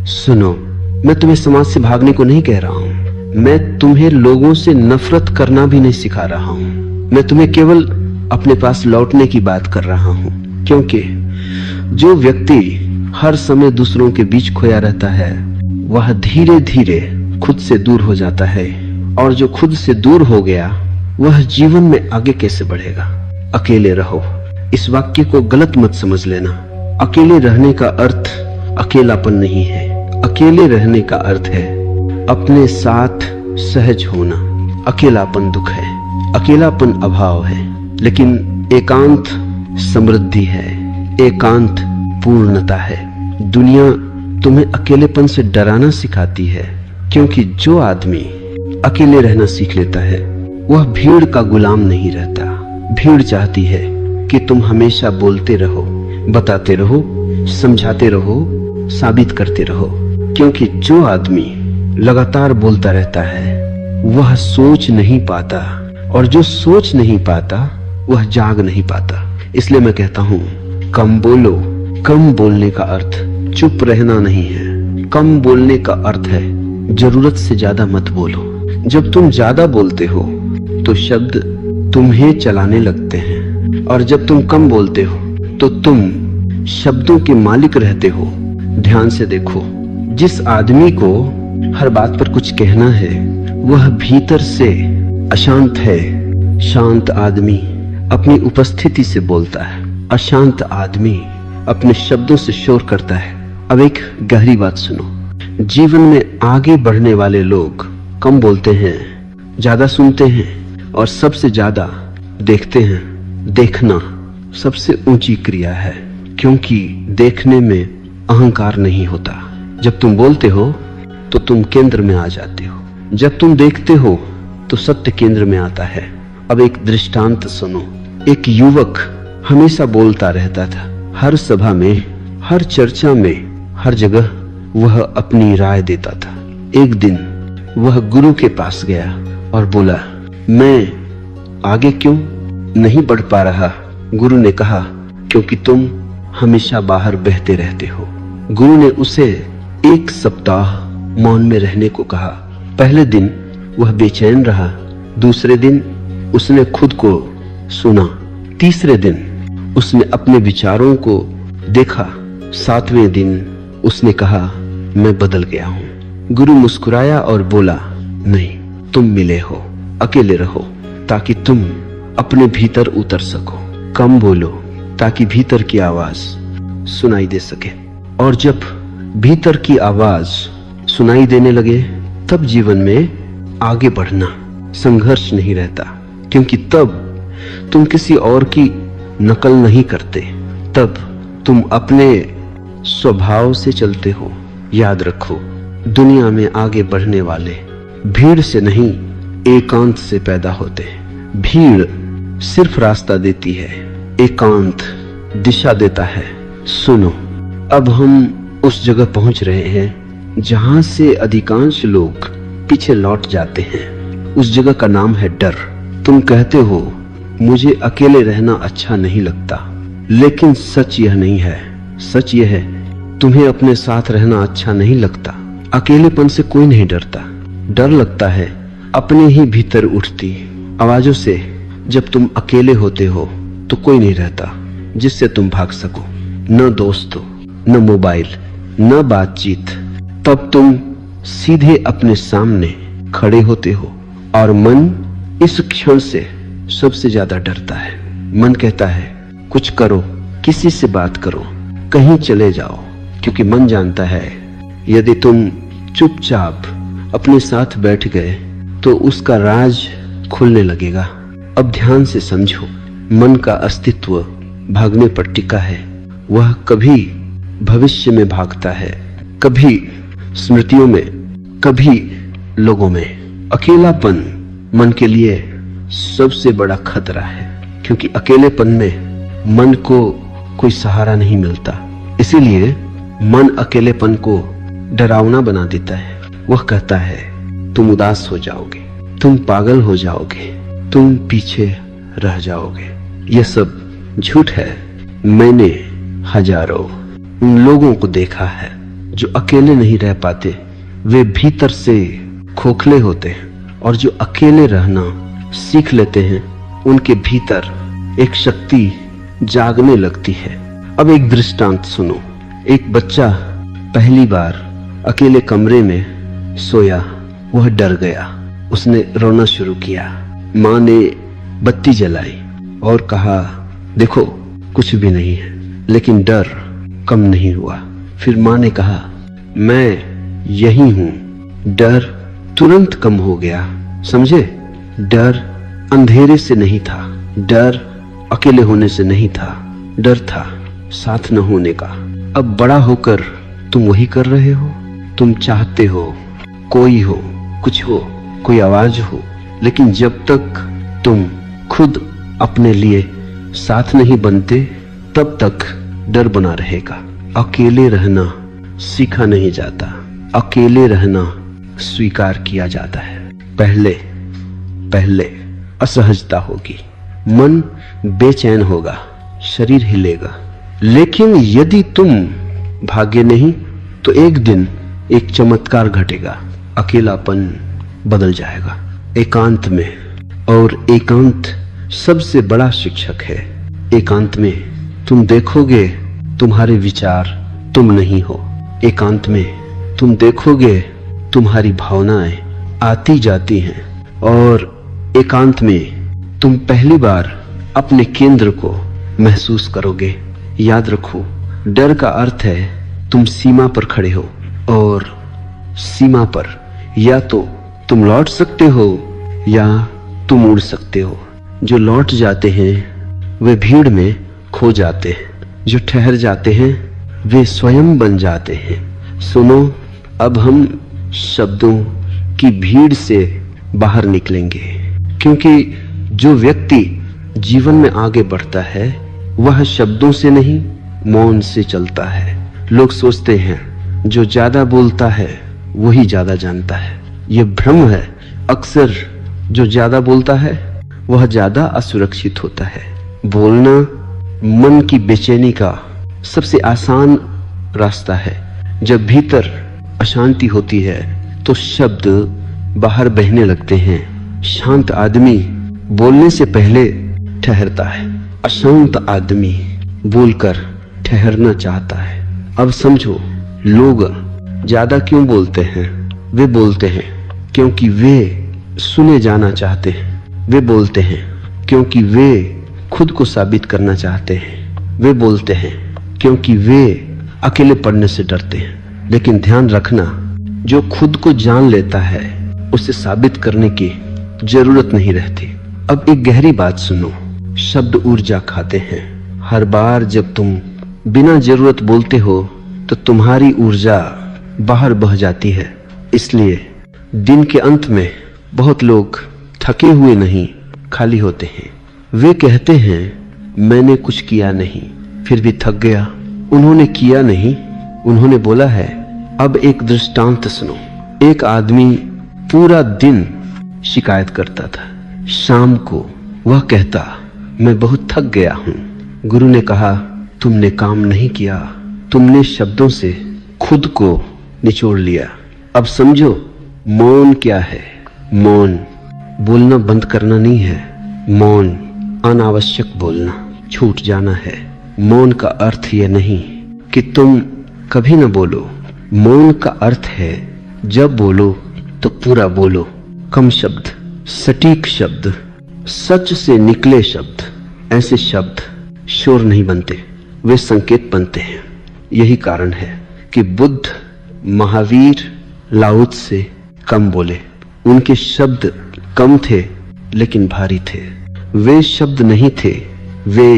सुनो, मैं तुम्हें समाज से भागने को नहीं कह रहा हूँ। मैं तुम्हें लोगों से नफरत करना भी नहीं सिखा रहा हूँ। मैं तुम्हें केवल अपने पास लौटने की बात कर रहा हूँ, क्योंकि जो व्यक्ति हर समय दूसरों के बीच खोया रहता है वह धीरे धीरे खुद से दूर हो जाता है, और जो खुद से दूर हो गया वह जीवन में आगे कैसे बढ़ेगा। अकेले रहो, इस वाक्य को गलत मत समझ लेना। अकेले रहने का अर्थ अकेलापन नहीं है। अकेले रहने का अर्थ है अपने साथ सहज होना। अकेलापन दुख है, अकेलापन अभाव है, लेकिन एकांत समृद्धि है, एकांत पूर्णता है। दुनिया तुम्हें अकेलेपन से डराना सिखाती है, क्योंकि जो आदमी अकेले रहना सीख लेता है वह भीड़ का गुलाम नहीं रहता। भीड़ चाहती है कि तुम हमेशा बोलते रहो, बताते रहो, समझाते रहो, साबित करते रहो, क्योंकि जो आदमी लगातार बोलता रहता है वह सोच नहीं पाता, और जो सोच नहीं पाता वह जाग नहीं पाता। इसलिए मैं कहता हूं, कम बोलो। कम बोलने का अर्थ चुप रहना नहीं है। कम बोलने का अर्थ है जरूरत से ज्यादा मत बोलो। जब तुम ज्यादा बोलते हो तो शब्द तुम्हें चलाने लगते हैं, और जब तुम कम बोलते हो तो तुम शब्दों के मालिक रहते हो। ध्यान से देखो, जिस आदमी को हर बात पर कुछ कहना है वह भीतर से अशांत है। शांत आदमी अपनी उपस्थिति से बोलता है, अशांत आदमी अपने शब्दों से शोर करता है। अब एक गहरी बात सुनो, जीवन में आगे बढ़ने वाले लोग कम बोलते हैं, ज्यादा सुनते हैं, और सबसे ज्यादा देखते हैं। देखना सबसे ऊंची क्रिया है, क्योंकि देखने में अहंकार नहीं होता। जब तुम बोलते हो तो तुम केंद्र में आ जाते हो, जब तुम देखते हो तो सत्य केंद्र में आता है। अब एक दृष्टांत सुनो। एक युवक हमेशा बोलता रहता था, हर सभा में, हर चर्चा में, हर जगह वह अपनी राय देता था। एक दिन वह गुरु के पास गया और बोला, मैं आगे क्यों नहीं बढ़ पा रहा? गुरु ने कहा, क्योंकि तुम हमेशा बाहर बहते रहते हो। गुरु ने उसे 1 सप्ताह मौन में रहने को कहा। पहले दिन वह बेचैन रहा, दूसरे दिन उसने खुद को सुना, तीसरे दिन उसने अपने विचारों को देखा, 7वें दिन उसने कहा, मैं बदल गया हूं। गुरु मुस्कुराया और बोला, नहीं, तुम मिले हो। अकेले रहो ताकि तुम अपने भीतर उतर सको। कम बोलो ताकि भीतर की आवाज सुनाई दे सके, और जब भीतर की आवाज सुनाई देने लगे तब जीवन में आगे बढ़ना, संघर्ष नहीं रहता, क्योंकि तब तुम किसी और की नकल नहीं करते, तब तुम अपने स्वभाव से चलते हो। याद रखो, दुनिया में आगे बढ़ने वाले भीड़ से नहीं, एकांत से पैदा होते हैं। भीड़ सिर्फ रास्ता देती है, एकांत दिशा देता है। सुनो, अब हम उस जगह पहुंच रहे हैं जहां से अधिकांश लोग पीछे लौट जाते हैं। उस जगह का नाम है डर। तुम कहते हो, मुझे अकेले रहना अच्छा नहीं लगता, लेकिन सच यह नहीं है। सच यह है, तुम्हें अपने साथ रहना अच्छा नहीं लगता। अकेलेपन से कोई नहीं डरता। डर लगता है अपने ही भीतर उठती आवाजों से। जब तुम अकेले होते हो तो कोई नहीं रहता जिससे तुम भाग सको, न दोस्त हो, न मोबाइल, न बातचीत। तब तुम सीधे अपने सामने खड़े होते हो, और मन इस क्षण से सबसे ज्यादा डरता है। मन कहता है, कुछ करो, किसी से बात करो, कहीं चले जाओ, क्योंकि मन जानता है यदि तुम चुपचाप अपने साथ बैठ गए तो उसका राज खुलने लगेगा। अब ध्यान से समझो, मन का अस्तित्व भागने पर टिका है। वह कभी भविष्य में भागता है, कभी स्मृतियों में, कभी लोगों में। अकेलापन मन के लिए सबसे बड़ा खतरा है, क्योंकि अकेलेपन में मन को कोई सहारा नहीं मिलता। इसीलिए मन अकेलेपन को डरावना बना देता है। वह कहता है, तुम उदास हो जाओगे, तुम पागल हो जाओगे, तुम पीछे रह जाओगे। यह सब झूठ है। मैंने हजारों उन लोगों को देखा है जो अकेले नहीं रह पाते वे भीतर से खोखले होते हैं, और जो अकेले रहना सीख लेते हैं उनके भीतर एक शक्ति जागने लगती है। अब एक दृष्टांत सुनो। एक बच्चा पहली बार अकेले कमरे में सोया, वह डर गया, उसने रोना शुरू किया। माँ ने बत्ती जलाई और कहा देखो कुछ भी नहीं है, लेकिन डर कम नहीं हुआ। फिर माँ ने कहा मैं यही हूं। डर तुरंत कम हो गया। समझे? डर अंधेरे से नहीं था, डर अकेले होने से नहीं था, डर था साथ न होने का। अब बड़ा होकर तुम वही कर रहे हो। तुम चाहते हो कोई हो, कुछ हो, कोई आवाज हो, लेकिन जब तक तुम खुद अपने लिए साथ नहीं बनते तब तक डर बना रहेगा। अकेले रहना सीखा नहीं जाता, अकेले रहना स्वीकार किया जाता है। पहले पहले असहजता होगी, मन बेचैन होगा, शरीर हिलेगा, लेकिन यदि तुम भागे नहीं तो एक दिन एक चमत्कार घटेगा, अकेलापन बदल जाएगा एकांत में। और एकांत सबसे बड़ा शिक्षक है। एकांत में तुम देखोगे तुम्हारे विचार तुम नहीं हो। एकांत में तुम देखोगे तुम्हारी भावनाएं आती जाती हैं, और एकांत में तुम पहली बार अपने केंद्र को महसूस करोगे। याद रखो, डर का अर्थ है तुम सीमा पर खड़े हो, और सीमा पर या तो तुम लौट सकते हो या तुम उड़ सकते हो। जो लौट जाते हैं वे भीड़ में खो जाते हैं, जो ठहर जाते हैं वे स्वयं बन जाते हैं। सुनो, अब हम शब्दों की भीड़ से बाहर निकलेंगे, क्योंकि जो व्यक्ति जीवन में आगे बढ़ता है वह शब्दों से नहीं मौन से चलता है। लोग सोचते हैं जो ज्यादा बोलता है वही ज्यादा जानता है। यह भ्रम है। अक्सर जो ज्यादा बोलता है वह ज्यादा असुरक्षित होता है। बोलना मन की बेचैनी का सबसे आसान रास्ता है। जब भीतर अशांति होती है तो शब्द बाहर बहने लगते हैं। शांत आदमी बोलने से पहले ठहरता है, अशांत आदमी बोलकर ठहरना चाहता है। अब समझो, लोग ज्यादा क्यों बोलते हैं? वे बोलते हैं क्योंकि वे सुने जाना चाहते हैं। वे बोलते हैं क्योंकि वे खुद को साबित करना चाहते हैं। वे बोलते हैं क्योंकि वे अकेले पड़ने से डरते हैं। लेकिन ध्यान रखना, जो खुद को जान लेता है उसे साबित करने की जरूरत नहीं रहती। अब एक गहरी बात सुनो, शब्द ऊर्जा खाते हैं। हर बार जब तुम बिना जरूरत बोलते हो तो तुम्हारी ऊर्जा बाहर बह जाती है। इसलिए दिन के अंत में बहुत लोग थके हुए नहीं, खाली होते हैं। वे कहते हैं मैंने कुछ किया नहीं, फिर भी थक गया। उन्होंने किया नहीं, उन्होंने बोला है। अब एक दृष्टांत सुनो। एक आदमी पूरा दिन शिकायत करता था। शाम को वह कहता मैं बहुत थक गया हूं। गुरु ने कहा तुमने काम नहीं किया, तुमने शब्दों से खुद को निचोड़ लिया। अब समझो मौन क्या है। मौन बोलना बंद करना नहीं है। मौन अनावश्यक बोलना, छूट जाना है। मौन का अर्थ यह नहीं कि तुम कभी न बोलो। मौन का अर्थ है जब बोलो तो पूरा बोलो। कम शब्द, सटीक शब्द, सच से निकले शब्द। ऐसे शब्द शोर नहीं बनते, वे संकेत बनते हैं। यही कारण है कि बुद्ध, महावीर, लाओ त्से कम बोले। उनके शब्द कम थे लेकिन भारी थे। वे शब्द नहीं थे, वे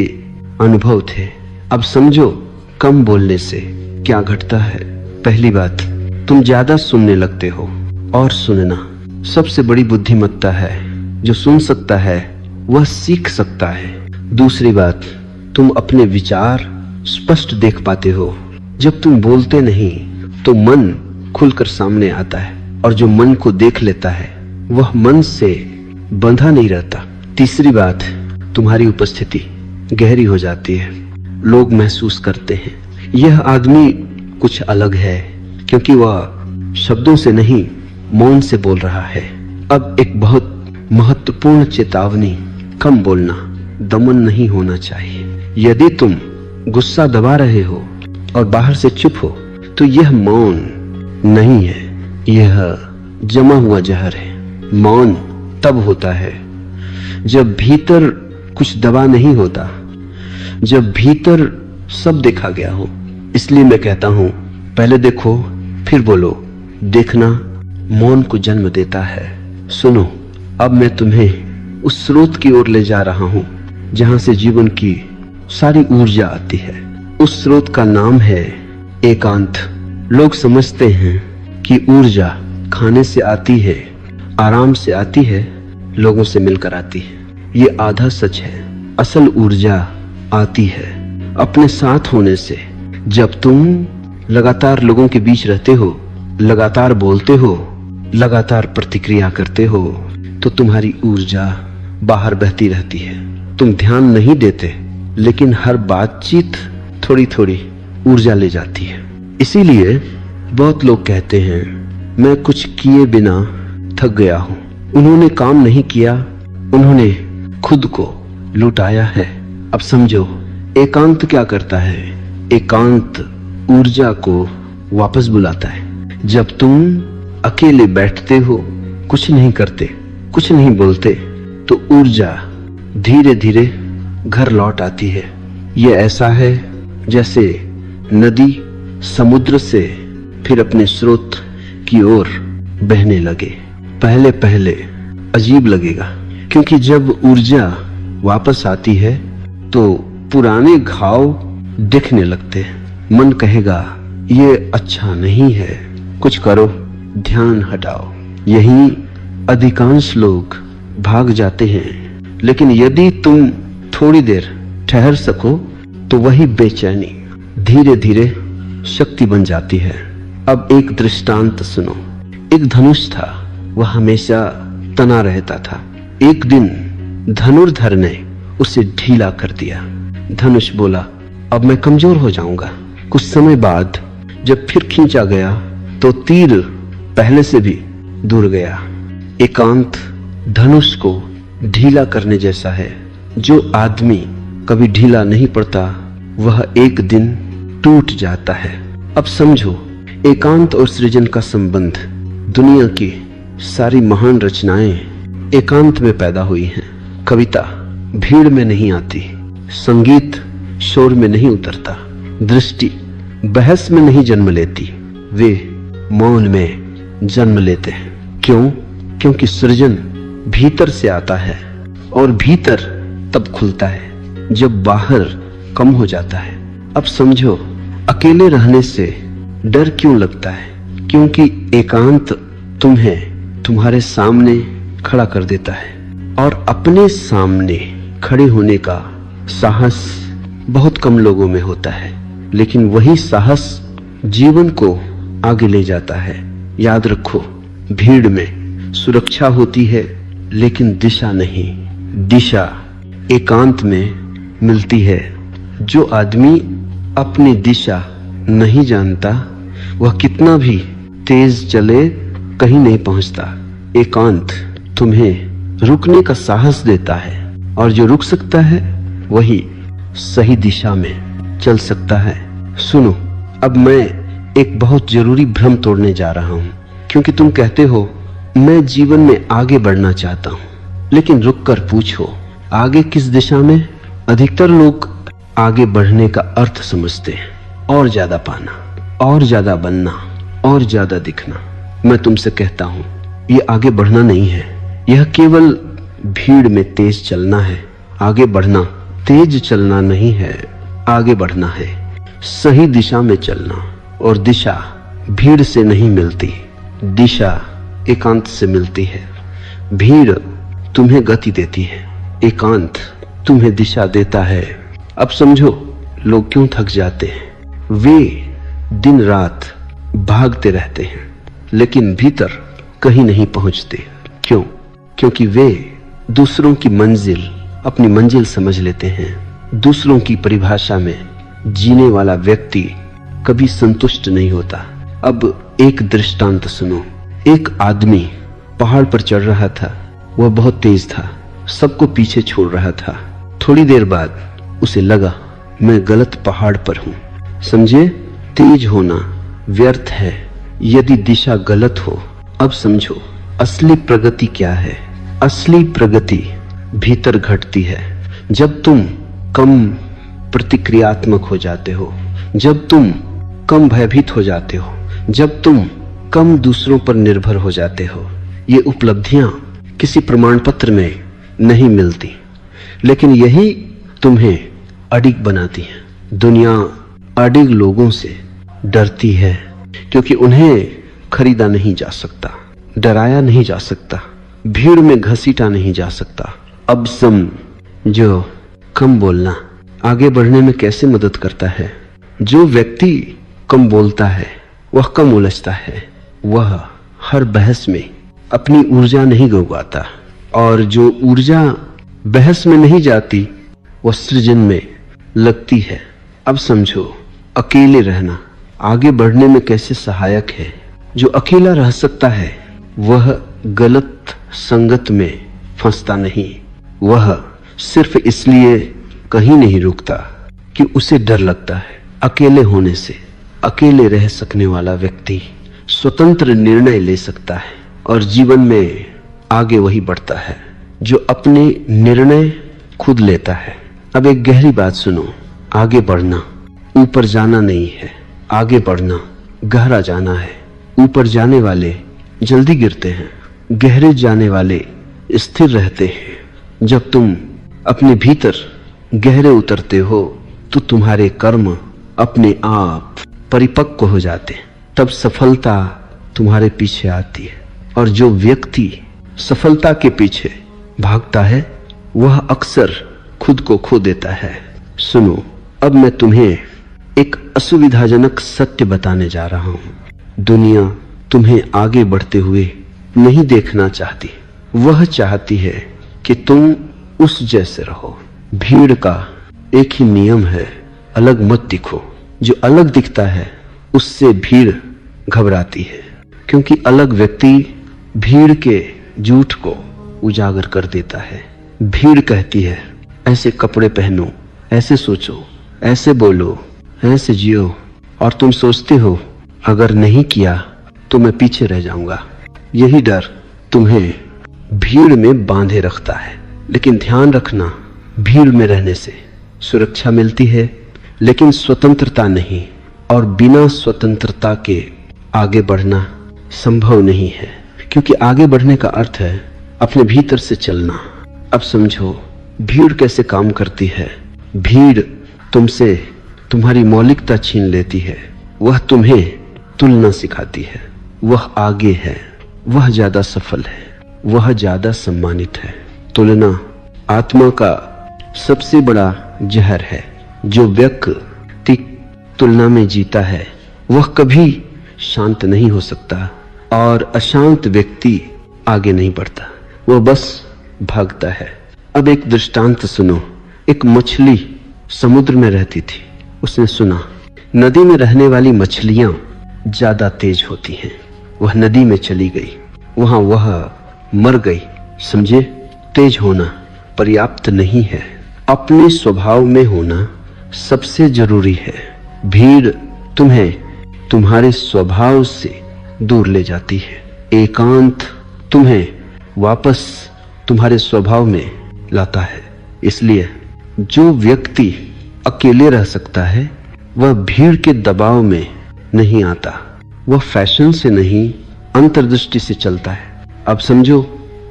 अनुभव थे। अब समझो कम बोलने से क्या घटता है। पहली बात, तुम ज्यादा सुनने लगते हो। और सुनना सबसे बड़ी बुद्धिमत्ता है। जो सुन सकता है वह सीख सकता है। दूसरी बात, तुम अपने विचार स्पष्ट देख पाते हो। जब तुम बोलते नहीं तो मन खुलकर सामने आता है, और जो मन को देख लेता है वह मन से बंधा नहीं रहता। तीसरी बात, तुम्हारी उपस्थिति गहरी हो जाती है। लोग महसूस करते हैं यह आदमी कुछ अलग है, क्योंकि वह शब्दों से नहीं मौन से बोल रहा है। अब एक बहुत महत्वपूर्ण चेतावनी, कम बोलना, दमन नहीं होना चाहिए। यदि तुम गुस्सा दबा रहे हो और बाहर से चुप हो तो यह मौन नहीं है, यह जमा हुआ जहर है। मौन तब होता है जब भीतर कुछ दबा नहीं होता, जब भीतर सब देखा गया हो। इसलिए मैं कहता हूं, पहले देखो फिर बोलो। देखना मौन को जन्म देता है। सुनो, अब मैं तुम्हें उस स्रोत की ओर ले जा रहा हूं जहां से जीवन की सारी ऊर्जा आती है। उस स्रोत का नाम है एकांत। लोग समझते हैं कि ऊर्जा खाने से आती है, आराम से आती है, लोगों से मिलकर आती है। ये आधा सच है। असल ऊर्जा आती है अपने साथ होने से। जब तुम लगातार लोगों के बीच रहते हो, लगातार बोलते हो, लगातार प्रतिक्रिया करते हो, तो तुम्हारी ऊर्जा बाहर बहती रहती है। तुम ध्यान नहीं देते, लेकिन हर बातचीत थोड़ी थोड़ी ऊर्जा ले जाती है। इसीलिए बहुत लोग कहते हैं, मैं कुछ किए बिना थक गया हूं। उन्होंने काम नहीं किया, उन्होंने खुद को लुटाया है। अब समझो एकांत क्या करता है। एकांत ऊर्जा को वापस बुलाता है। जब तुम अकेले बैठते हो, कुछ नहीं करते, कुछ नहीं बोलते, तो ऊर्जा धीरे धीरे घर लौट आती है। यह ऐसा है जैसे नदी समुद्र से फिर अपने स्रोत की ओर बहने लगे। पहले पहले अजीब लगेगा, क्योंकि जब ऊर्जा वापस आती है तो पुराने घाव दिखने लगते हैं। मन कहेगा ये अच्छा नहीं है, कुछ करो, ध्यान हटाओ। यही अधिकांश लोग भाग जाते हैं। लेकिन यदि तुम थोड़ी देर ठहर सको तो वही बेचैनी धीरे धीरे शक्ति बन जाती है। अब एक दृष्टांत सुनो। एक धनुष था, वह हमेशा तना रहता था। एक दिन धनुर्धर ने उसे ढीला कर दिया। धनुष बोला, अब मैं कमजोर हो जाऊंगा। कुछ समय बाद जब फिर खींचा गया तो तीर पहले से भी दूर गया। एकांत धनुष को ढीला करने जैसा है। जो आदमी कभी ढीला नहीं पड़ता वह एक दिन टूट जाता है। अब समझो, एकांत और सृजन का संबंध। दुनिया की सारी महान रचनाएं एकांत में पैदा हुई हैं। कविता भीड़ में नहीं आती, संगीत शोर में नहीं उतरता, दृष्टि बहस में नहीं जन्म लेती, वे मौन में जन्म लेते हैं। क्यों? क्योंकि सृजन भीतर से आता है और भीतर तब खुलता है जब बाहर कम हो जाता है। अब समझो, अकेले रहने से डर क्यों लगता है? क्योंकि एकांत तुम्हें तुम्हारे सामने खड़ा कर देता है और अपने सामने खड़े होने का साहस बहुत कम लोगों में होता है। लेकिन वही साहस जीवन को आगे ले जाता है। याद रखो, भीड़ में सुरक्षा होती है लेकिन दिशा नहीं। दिशा एकांत में मिलती है। जो आदमी अपनी दिशा नहीं जानता वह कितना भी तेज चले कहीं नहीं पहुंचता। एकांत तुम्हें रुकने का साहस देता है और जो रुक सकता है वही सही दिशा में चल सकता है। सुनो, अब मैं एक बहुत जरूरी भ्रम तोड़ने जा रहा हूं, क्योंकि तुम कहते हो मैं जीवन में आगे बढ़ना चाहता हूं, लेकिन रुक कर पूछो आगे किस दिशा में? अधिकतर लोग आगे बढ़ने का अर्थ समझते हैं, और ज्यादा पाना, और ज्यादा बनना, और ज्यादा दिखना। मैं तुमसे कहता हूं ये आगे बढ़ना नहीं है, यह केवल भीड़ में तेज चलना है। आगे बढ़ना तेज चलना नहीं है, आगे बढ़ना है सही दिशा में चलना। और दिशा भीड़ से नहीं मिलती, दिशा एकांत से मिलती है। भीड़ तुम्हें गति देती है, एकांत तुम्हें दिशा देता है। अब समझो लोग क्यों थक जाते हैं। वे दिन रात भागते रहते हैं लेकिन भीतर कहीं नहीं पहुंचते। क्यों? क्योंकि वे दूसरों की मंजिल अपनी मंजिल समझ लेते हैं। दूसरों की परिभाषा में जीने वाला व्यक्ति कभी संतुष्ट नहीं होता। अब एक दृष्टांत सुनो। एक आदमी पहाड़ पर चढ़ रहा था। वह बहुत तेज था, सबको पीछे छोड़ रहा था। थोड़ी देर बाद उसे लगा मैं गलत पहाड़ पर हूं। समझे, तेज होना व्यर्थ है यदि दिशा गलत हो। अब समझो असली प्रगति क्या है। असली प्रगति भीतर घटती है जब तुम कम प्रतिक्रियात्मक हो जाते हो, जब तुम कम भयभीत हो जाते हो, जब तुम कम दूसरों पर निर्भर हो जाते हो। ये उपलब्धियां किसी प्रमाण पत्र में नहीं मिलती, लेकिन यही तुम्हें अडिग बनाती है। दुनिया अडिग लोगों से डरती है क्योंकि उन्हें खरीदा नहीं जा सकता, डराया नहीं जा सकता, भीड़ में घसीटा नहीं जा सकता। अब जो कम बोलना आगे बढ़ने में कैसे मदद करता है। जो व्यक्ति कम बोलता है वह कम उलझता है, वह हर बहस में अपनी ऊर्जा नहीं गंवाता, और जो ऊर्जा बहस में नहीं जाती वह सृजन में लगती है। अब समझो अकेले रहना आगे बढ़ने में कैसे सहायक है। जो अकेला रह सकता है वह गलत संगत में फंसता नहीं, वह सिर्फ इसलिए कहीं नहीं रुकता कि उसे डर लगता है। अकेले होने से अकेले रह सकने वाला व्यक्ति स्वतंत्र निर्णय ले सकता है और जीवन में आगे वही बढ़ता है जो अपने निर्णय खुद लेता है। अब एक गहरी बात सुनो, आगे बढ़ना ऊपर जाना नहीं है, आगे बढ़ना गहरा जाना है। ऊपर जाने वाले जल्दी गिरते हैं, गहरे जाने वाले स्थिर रहते हैं। जब तुम अपने भीतर गहरे उतरते हो तो तुम्हारे कर्म अपने आप परिपक्व हो जाते हैं, तब सफलता तुम्हारे पीछे आती है। और जो व्यक्ति सफलता के पीछे भागता है वह अक्सर खुद को खो देता है। सुनो, अब मैं तुम्हें एक असुविधाजनक सत्य बताने जा रहा हूं। दुनिया तुम्हें आगे बढ़ते हुए नहीं देखना चाहती, वह चाहती है कि तुम उस जैसे रहो। भीड़ का एक ही नियम है, अलग मत दिखो। जो अलग दिखता है उससे भीड़ घबराती है, क्योंकि अलग व्यक्ति भीड़ के झूठ को उजागर कर देता है। भीड़ कहती है ऐसे कपड़े पहनो, ऐसे सोचो, ऐसे बोलो, ऐसे जियो, और तुम सोचते हो अगर नहीं किया तो मैं पीछे रह जाऊंगा। यही डर तुम्हें भीड़ में बांधे रखता है। लेकिन ध्यान रखना, भीड़ में रहने से सुरक्षा मिलती है लेकिन स्वतंत्रता नहीं, और बिना स्वतंत्रता के आगे बढ़ना संभव नहीं है, क्योंकि आगे बढ़ने का अर्थ है अपने भीतर से चलना। अब समझो भीड़ कैसे काम करती है। भीड़ तुमसे तुम्हारी मौलिकता छीन लेती है, वह तुम्हें तुलना सिखाती है। वह आगे है, वह ज्यादा सफल है, वह ज्यादा सम्मानित है। तुलना आत्मा का सबसे बड़ा जहर है। जो व्यक्ति तुलना में जीता है वह कभी शांत नहीं हो सकता, और अशांत व्यक्ति आगे नहीं बढ़ता, वह बस भागता है। अब एक दृष्टांत सुनो। एक मछली समुद्र में रहती थी। उसने सुना नदी में रहने वाली मछलियां ज्यादा तेज होती हैं। वह नदी में चली गई, वहां वह मर गई। समझे, तेज होना पर्याप्त नहीं है, अपने स्वभाव में होना सबसे जरूरी है। भीड़ तुम्हें तुम्हारे स्वभाव से दूर ले जाती है, एकांत तुम्हें वापस तुम्हारे स्वभाव में लाता है। इसलिए जो व्यक्ति अकेले रह सकता है वह भीड़ के दबाव में नहीं आता, वह फैशन से नहीं अंतर्दृष्टि से चलता है। अब समझो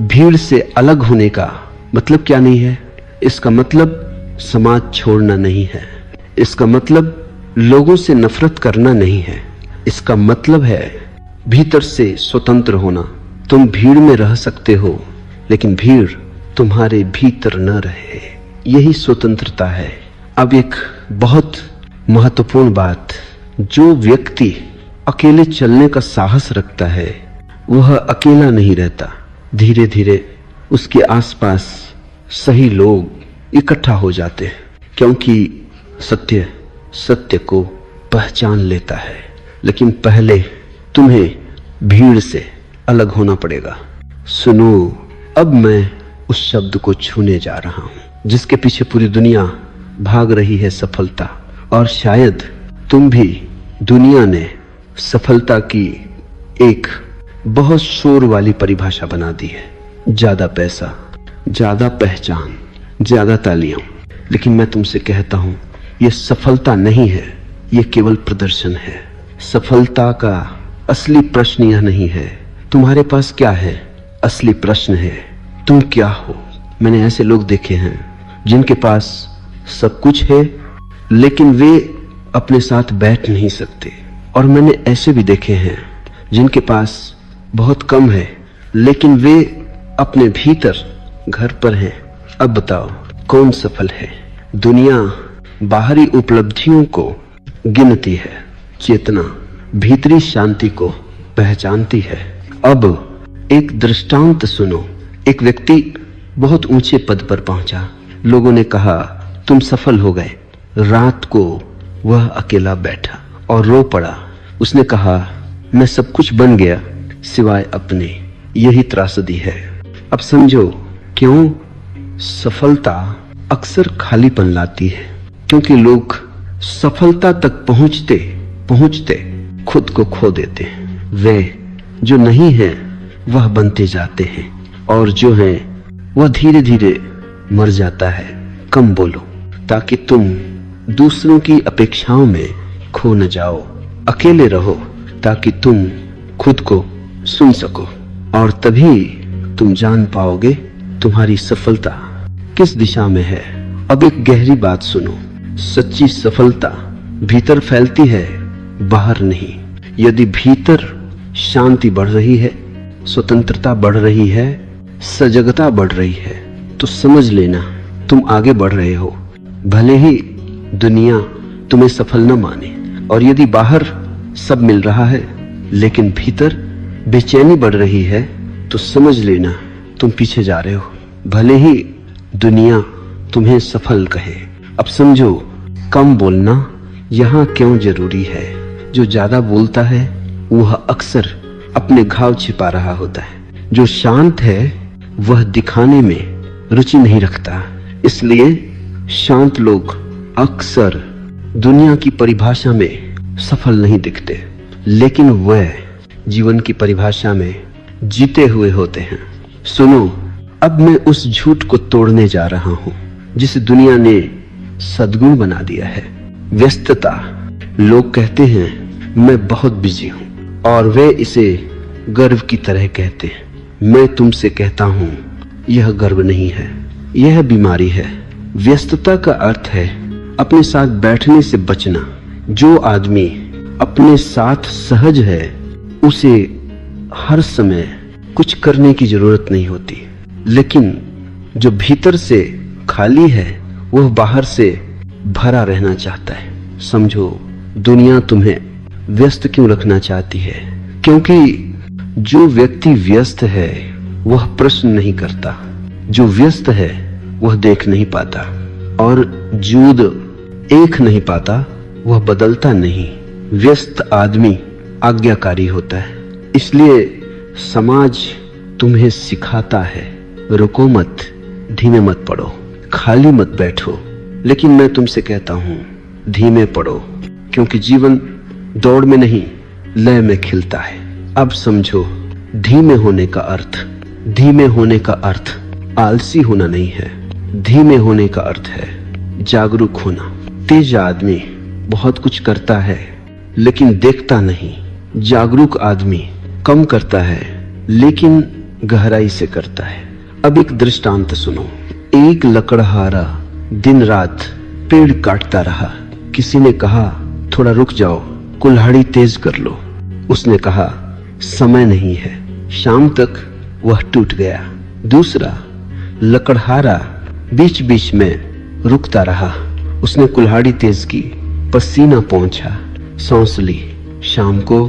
भीड़ से अलग होने का मतलब क्या नहीं है। इसका मतलब समाज छोड़ना नहीं है, इसका मतलब लोगों से नफरत करना नहीं है, इसका मतलब है भीतर से स्वतंत्र होना। तुम भीड़ में रह सकते हो लेकिन भीड़ तुम्हारे भीतर न रहे, यही स्वतंत्रता है। अब एक बहुत महत्वपूर्ण बात, जो व्यक्ति अकेले चलने का साहस रखता है वह अकेला नहीं रहता। धीरे धीरे उसके आसपास सही लोग इकट्ठा हो जाते हैं, क्योंकि सत्य को पहचान लेता है। लेकिन पहले तुम्हें भीड़ से अलग होना पड़ेगा। सुनो, अब मैं उस शब्द को छूने जा रहा हूं जिसके पीछे पूरी दुनिया भाग रही है, सफलता। और शायद तुम भी दुनिया ने सफलता की एक बहुत शोर वाली परिभाषा बना दी है। ज्यादा पैसा, ज्यादा पहचान, ज्यादा तालियां। लेकिन मैं तुमसे कहता हूं, यह सफलता नहीं है, यह केवल प्रदर्शन है। सफलता का असली प्रश्न यह नहीं है तुम्हारे पास क्या है, असली प्रश्न है तुम क्या हो। मैंने ऐसे लोग देखे हैं जिनके पास सब कुछ है लेकिन वे अपने साथ बैठ नहीं सकते, और मैंने ऐसे भी देखे हैं जिनके पास बहुत कम है लेकिन वे अपने भीतर घर पर हैं। अब बताओ कौन सफल है? दुनिया बाहरी उपलब्धियों को गिनती है, चेतना भीतरी शांति को पहचानती है। अब एक दृष्टांत सुनो। एक व्यक्ति बहुत ऊंचे पद पर पहुंचा। लोगों ने कहा तुम सफल हो गए। रात को वह अकेला बैठा और रो पड़ा। उसने कहा मैं सब कुछ बन गया सिवाय अपने। यही त्रासदी है। अब समझो क्यों सफलता अक्सर खालीपन लाती है, क्योंकि लोग सफलता तक पहुंचते पहुंचते खुद को खो देते हैं। वे जो नहीं है वह बनते जाते हैं और जो है वह धीरे धीरे मर जाता है। कम बोलो ताकि तुम दूसरों की अपेक्षाओं में खो न जाओ। अकेले रहो ताकि तुम खुद को सुन सको, और तभी तुम जान पाओगे तुम्हारी सफलता किस दिशा में है। अब एक गहरी बात सुनो, सच्ची सफलता भीतर फैलती है, बाहर नहीं। यदि भीतर शांति बढ़ रही है, स्वतंत्रता बढ़ रही है, सजगता बढ़ रही है, तो समझ लेना तुम आगे बढ़ रहे हो, भले ही दुनिया तुम्हें सफल न माने। और यदि बाहर सब मिल रहा है लेकिन भीतर बेचैनी बढ़ रही है, तो समझ लेना तुम पीछे जा रहे हो, भले ही दुनिया तुम्हें सफल कहे। अब समझो कम बोलना यहाँ क्यों जरूरी है। जो ज्यादा बोलता है वह अक्सर अपने घाव छिपा रहा होता है। जो शांत है वह दिखाने में रुचि नहीं रखता। इसलिए शांत लोग अक्सर दुनिया की परिभाषा में सफल नहीं दिखते, लेकिन वह जीवन की परिभाषा में जीते हुए होते हैं। सुनो, अब मैं उस झूठ को तोड़ने जा रहा हूं जिसे दुनिया ने सद्गुण बना दिया है, व्यस्तता। लोग कहते हैं मैं बहुत बिजी हूं और वे इसे गर्व की तरह कहते हैं। मैं तुमसे कहता हूं यह गर्व नहीं है, यह बीमारी है। व्यस्तता का अर्थ है अपने साथ बैठने से बचना। जो आदमी अपने साथ सहज है उसे हर समय कुछ करने की जरूरत नहीं होती, लेकिन जो भीतर से खाली है वह बाहर से भरा रहना चाहता है। समझो दुनिया तुम्हें व्यस्त क्यों रखना चाहती है, क्योंकि जो व्यक्ति व्यस्त है वह प्रश्न नहीं करता, जो व्यस्त है वह देख नहीं पाता, और जूद एक नहीं पाता वह बदलता नहीं। व्यस्त आदमी आज्ञाकारी होता है। इसलिए समाज तुम्हें सिखाता है रुको मत, धीमे मत पढ़ो, खाली मत बैठो। लेकिन मैं तुमसे कहता हूं धीमे पढ़ो, क्योंकि जीवन दौड़ में नहीं लय में खिलता है। अब समझो धीमे होने का अर्थ आलसी होना नहीं है। धीमे होने का अर्थ है जागरूक होना। तेज आदमी बहुत कुछ करता है लेकिन देखता नहीं। जागरूक आदमी कम करता है लेकिन गहराई से करता है। अब एक दृष्टांत सुनो। एक लकड़हारा दिन रात पेड़ काटता रहा। किसी ने कहा थोड़ा रुक जाओ, कुल्हाड़ी तेज कर लो। उसने कहा समय नहीं है। शाम तक वह टूट गया। दूसरा लकड़हारा बीच बीच में रुकता रहा। उसने कुल्हाड़ी तेज की, पसीना पहुंचा, सांस ली। शाम को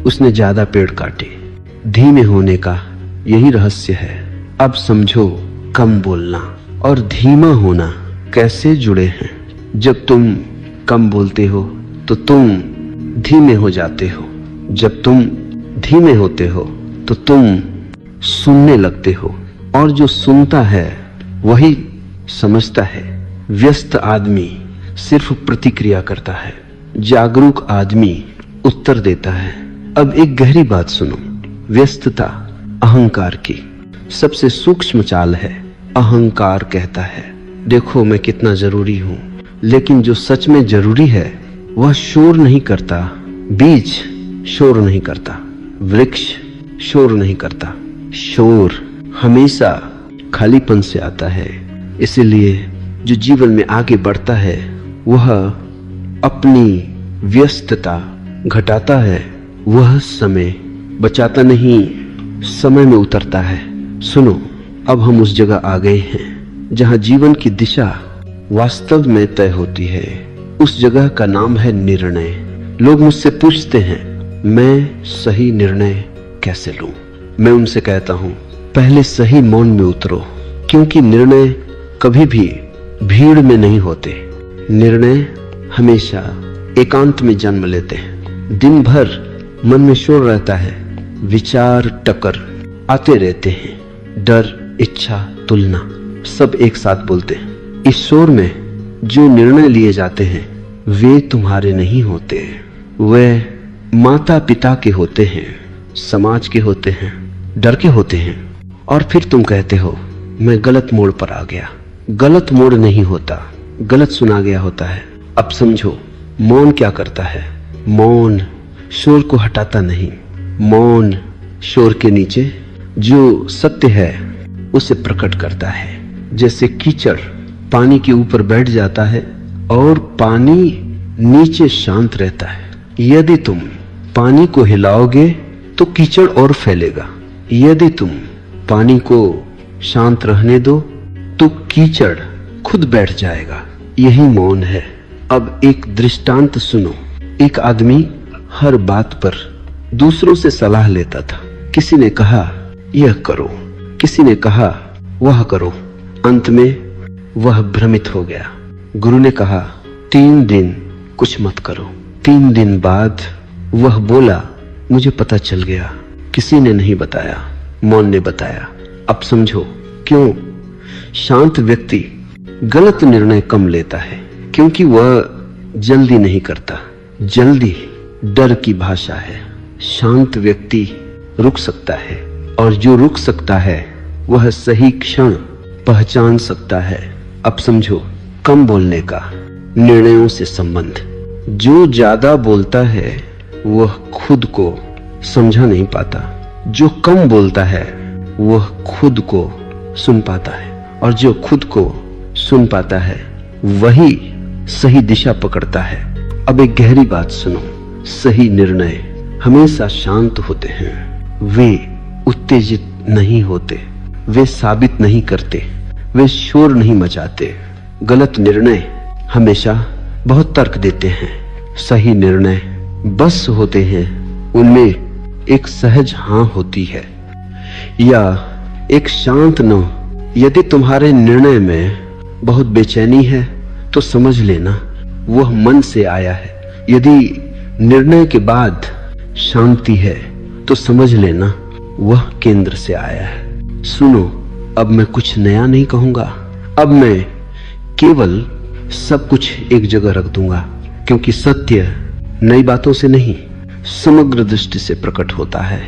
उसने ज्यादा पेड़ काटे। धीमे होने का यही रहस्य है। अब समझो कम बोलना और धीमा होना कैसे जुड़े हैं। जब तुम कम बोलते हो तो तुम धीमे हो जाते हो। जब तुम धीमे होते हो तो तुम सुनने लगते हो, और जो सुनता है वही समझता है। व्यस्त आदमी सिर्फ प्रतिक्रिया करता है, जागरूक आदमी उत्तर देता है। अब एक गहरी बात सुनो। व्यस्तता अहंकार की सबसे सूक्ष्म चाल है। अहंकार कहता है देखो मैं कितना जरूरी हूं, लेकिन जो सच में जरूरी है वह शोर नहीं करता। बीज शोर नहीं करता, वृक्ष शोर नहीं करता। शोर हमेशा खालीपन से आता है। इसीलिए जो जीवन में आगे बढ़ता है वह अपनी व्यस्तता घटाता है, वह समय बचाता नहीं, समय में उतरता है। सुनो, अब हम उस जगह आ गए हैं जहां जीवन की दिशा वास्तव में तय होती है। उस जगह का नाम है निर्णय। लोग मुझसे पूछते हैं मैं सही निर्णय कैसे लूं? मैं उनसे कहता हूं पहले सही मौन में उतरो, क्योंकि निर्णय कभी भी भीड़ में नहीं होते। निर्णय हमेशा एकांत में जन्म लेते हैं। दिन भर मन में शोर रहता है, विचार टकर आते रहते हैं, डर, इच्छा, तुलना सब एक साथ बोलते हैं। इस शोर में जो निर्णय लिए जाते हैं वे तुम्हारे नहीं होते, वे माता पिता के होते हैं, समाज के होते हैं, डर के होते हैं। और फिर तुम कहते हो मैं गलत मोड़ पर आ गया। गलत मोड़ नहीं होता, गलत सुना गया होता है। अब समझो मौन क्या करता है। मौन शोर को हटाता नहीं। मौन शोर के नीचे जो सत्य है उसे प्रकट करता है। जैसे कीचड़ पानी के ऊपर बैठ जाता है और पानी नीचे शांत रहता है। यदि तुम पानी को हिलाओगे तो कीचड़ और फैलेगा। यदि तुम पानी को शांत रहने दो तो कीचड़ खुद बैठ जाएगा। यही मौन है। अब एक दृष्टांत सुनो। एक आदमी हर बात पर दूसरों से सलाह लेता था। किसी ने कहा यह करो, किसी ने कहा वह करो। अंत में वह भ्रमित हो गया। गुरु ने कहा 3 दिन कुछ मत करो। 3 दिन बाद वह बोला मुझे पता चल गया, किसी ने नहीं बताया, मौन ने बताया। अब समझो क्यों शांत व्यक्ति गलत निर्णय कम लेता है, क्योंकि वह जल्दी नहीं करता। जल्दी डर की भाषा है। शांत व्यक्ति रुक सकता है, और जो रुक सकता है वह सही क्षण पहचान सकता है। अब समझो कम बोलने का निर्णयों से संबंध। जो ज्यादा बोलता है वह खुद को समझा नहीं पाता, जो कम बोलता है वह खुद को सुन पाता है, और जो खुद को सुन पाता है वही सही दिशा पकड़ता है। अब एक गहरी बात सुनो। सही निर्णय हमेशा शांत होते हैं। वे उत्तेजित नहीं होते, वे साबित नहीं करते, वे शोर नहीं मचाते। गलत निर्णय हमेशा बहुत तर्क देते हैं। सही निर्णय बस होते हैं, उनमें एक सहज हाँ होती है या एक शांत नो। यदि तुम्हारे निर्णय में बहुत बेचैनी है तो समझ लेना वह मन से आया है। यदि निर्णय के बाद शांति है तो समझ लेना वह केंद्र से आया है। सुनो, अब मैं कुछ नया नहीं कहूंगा। अब मैं केवल सब कुछ एक जगह रख दूंगा, क्योंकि सत्य नई बातों से नहीं समग्र दृष्टि से प्रकट होता है।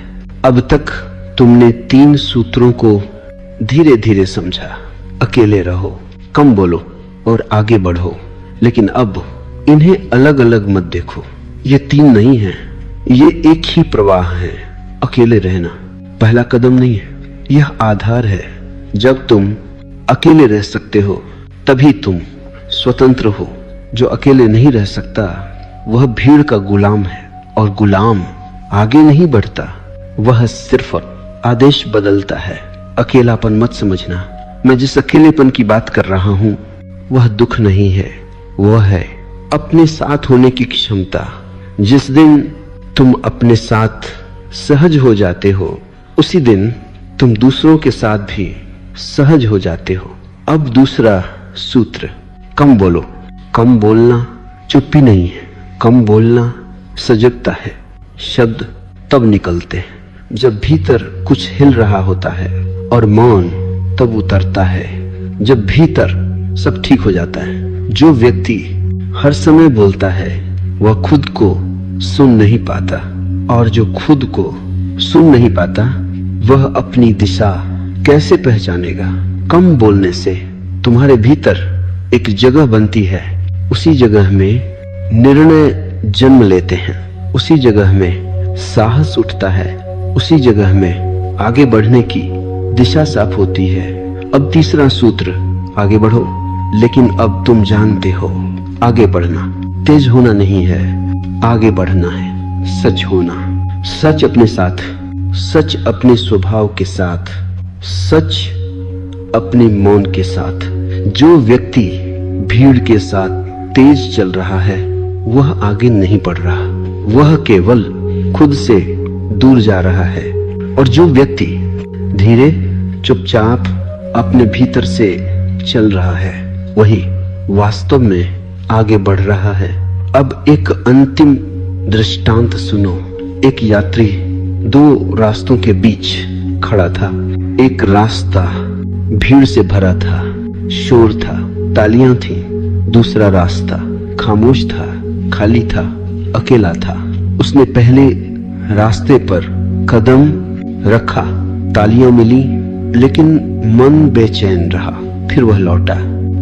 अब तक तुमने 3 सूत्रों को धीरे धीरे समझा। अकेले रहो, कम बोलो और आगे बढ़ो। लेकिन अब इन्हें अलग अलग मत देखो। ये 3 नहीं है, ये एक ही प्रवाह है। अकेले रहना पहला कदम नहीं है, यह आधार है। जब तुम अकेले रह सकते हो तभी तुम स्वतंत्र हो। जो अकेले नहीं रह सकता वह भीड़ का गुलाम है, और गुलाम आगे नहीं बढ़ता, वह सिर्फ आदेश बदलता है। अकेलापन मत समझना। मैं जिस अकेलेपन की बात कर रहा हूं वह दुख नहीं है, वह है अपने साथ होने की क्षमता। जिस दिन तुम अपने साथ सहज हो जाते हो उसी दिन तुम दूसरों के साथ भी सहज हो जाते हो। अब दूसरा सूत्र, कम बोलो। कम बोलना चुप्पी नहीं है, कम बोलना सजगता है। शब्द तब निकलते हैं। जब भीतर कुछ हिल रहा होता है और मौन तब उतरता है, जब भीतर सब ठीक हो जाता है। जो व्यक्ति हर समय बोलता है वह खुद को सुन नहीं पाता, और जो खुद को सुन नहीं पाता वह अपनी दिशा कैसे पहचानेगा? कम बोलने से तुम्हारे भीतर एक जगह बनती है, उसी जगह में निर्णय जन्म लेते हैं, उसी जगह में साहस उठता है, उसी जगह में आगे बढ़ने की दिशा साफ होती है। अब तीसरा सूत्र, आगे बढ़ो, लेकिन अब तुम जानते हो आगे बढ़ना तेज होना नहीं है, आगे बढ़ना है सच होना। सच अपने साथ, सच अपने स्वभाव के साथ, सच अपने मौन के साथ। जो व्यक्ति भीड़ के साथ तेज चल रहा है वह आगे नहीं बढ़ रहा, वह केवल खुद से दूर जा रहा है। और जो व्यक्ति धीरे चुपचाप अपने भीतर से चल रहा है वही वास्तव में आगे बढ़ रहा है। अब एक अंतिम दृष्टांत सुनो। एक यात्री दो रास्तों के बीच खड़ा था। एक रास्ता भीड़ से भरा था, शोर था, तालियां थी। दूसरा रास्ता खामोश था, खाली था, अकेला था। उसने पहले रास्ते पर कदम रखा, तालियां मिली, लेकिन मन बेचैन रहा। फिर वह लौटा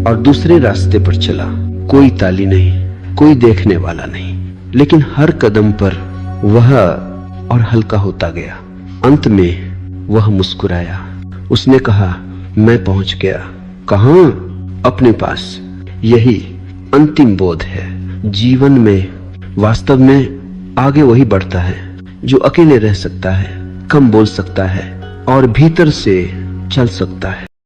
और दूसरे रास्ते पर चला। कोई ताली नहीं, कोई देखने वाला नहीं, लेकिन हर कदम पर वह और हल्का होता गया। अंत में वह मुस्कुराया। उसने कहा, मैं पहुंच गया। कहां? अपने पास। यही अंतिम बोध है। जीवन में वास्तव में आगे वही बढ़ता है जो अकेले रह सकता है, कम बोल सकता है और भीतर से चल सकता है।